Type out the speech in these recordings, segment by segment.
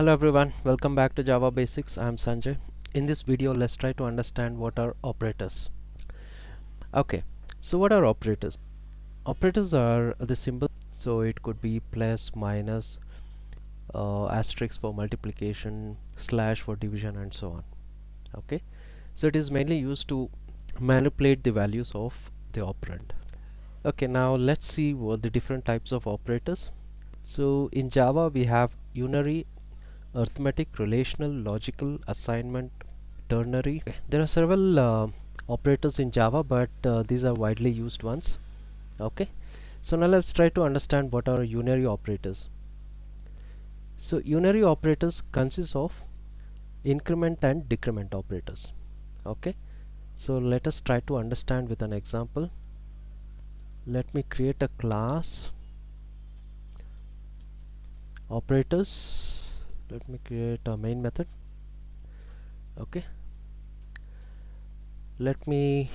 Hello everyone, welcome back to Java Basics. I am Sanjay. In this video, let's try to understand what are operators. Okay, so what are operators? Operators are the symbol, so it could be plus, minus, asterisk for multiplication, slash for division, and so on. Okay, so it is mainly used to manipulate the values of the operand. Okay, now let's see what the different types of operators. So in Java, we have unary, arithmetic, relational, logical, assignment, ternary. There are several operators in Java, but these are widely used ones. Okay, so now let's try to understand what are unary operators. So unary operators consist of increment and decrement operators. Okay, so let us try to understand with an example. Let me create a class operators. Let me create a main method. Okay, let me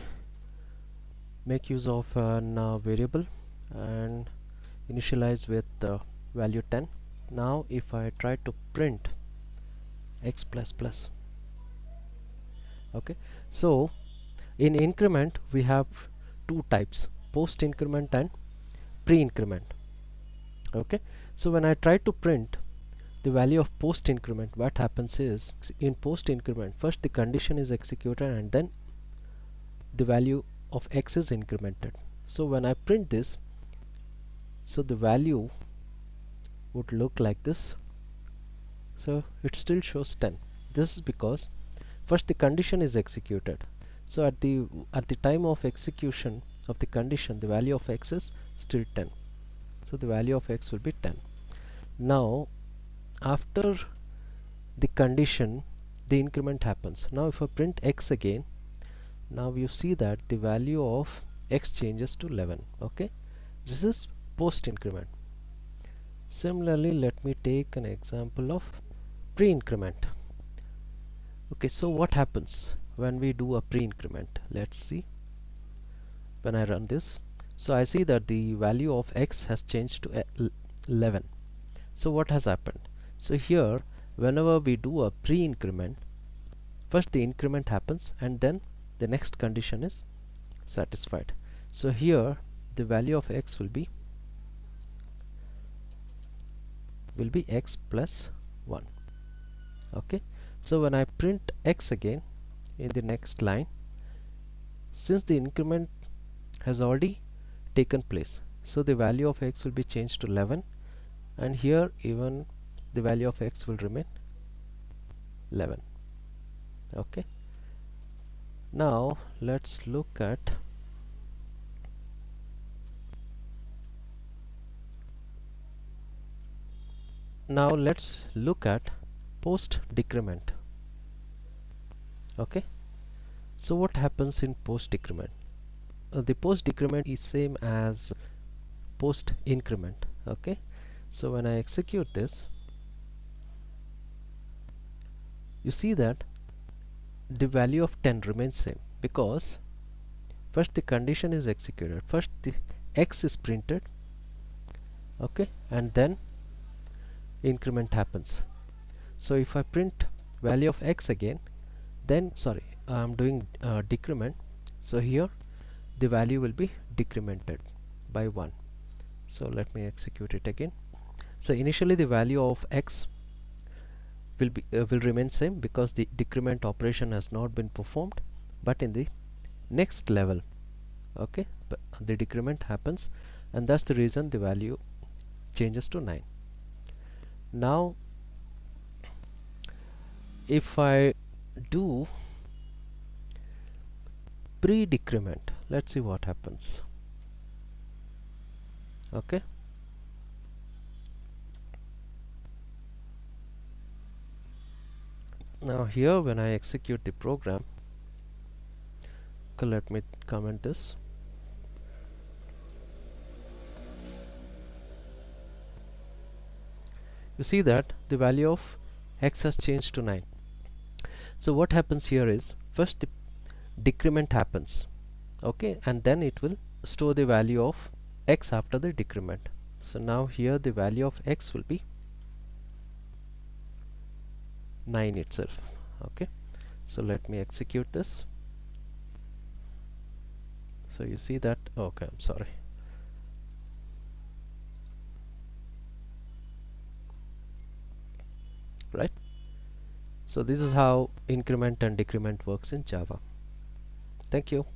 make use of an variable and initialize with value 10. Now if I try to print x plus plus, okay, so in increment we have two types, post increment and pre increment. Okay, so when I try to print the value of post increment, what happens is, in post increment first the condition is executed and then the value of x is incremented. So when I print this, so the value would look like this. So it still shows 10. This is because first the condition is executed. So at the time of execution of the condition, the value of x is still 10. So the value of x will be 10. Now after the condition, the increment happens. Now if I print x again, now you see that the value of x changes to 11. Okay, this is post increment. Similarly, let me take an example of pre-increment. Okay, so what happens when we do a pre-increment? Let's see. When I run this, so I see that the value of x has changed to 11. So what has happened? So here, whenever we do a pre-increment, first the increment happens and then the next condition is satisfied. So here the value of x will be x plus 1. Okay, so when I print x again in the next line, since the increment has already taken place, so the value of x will be changed to 11, and here even the value of x will remain 11. Okay, now let's look at post decrement. Okay, so what happens in post decrement? The post decrement is same as post increment. Okay, so when I execute this, you see that the value of 10 remains same, because first the condition is executed, first the x is printed, okay, and then increment happens. So if I print value of x again, then I'm doing decrement, so here the value will be decremented by 1. So let me execute it again. So initially the value of x will remain same because the decrement operation has not been performed, but in the next level, okay, the decrement happens, and that's the reason the value changes to 9. Now if I do pre-decrement, let's see what happens. Okay, now here when I execute the program, okay, let me comment this. You see that the value of x has changed to 9. So what happens here is, first the decrement happens, okay, and then it will store the value of x after the decrement. So now here the value of x will be 9 itself. Okay, so let me execute this. So you see that, okay, I'm sorry. Right, so this is how increment and decrement works in Java. Thank you.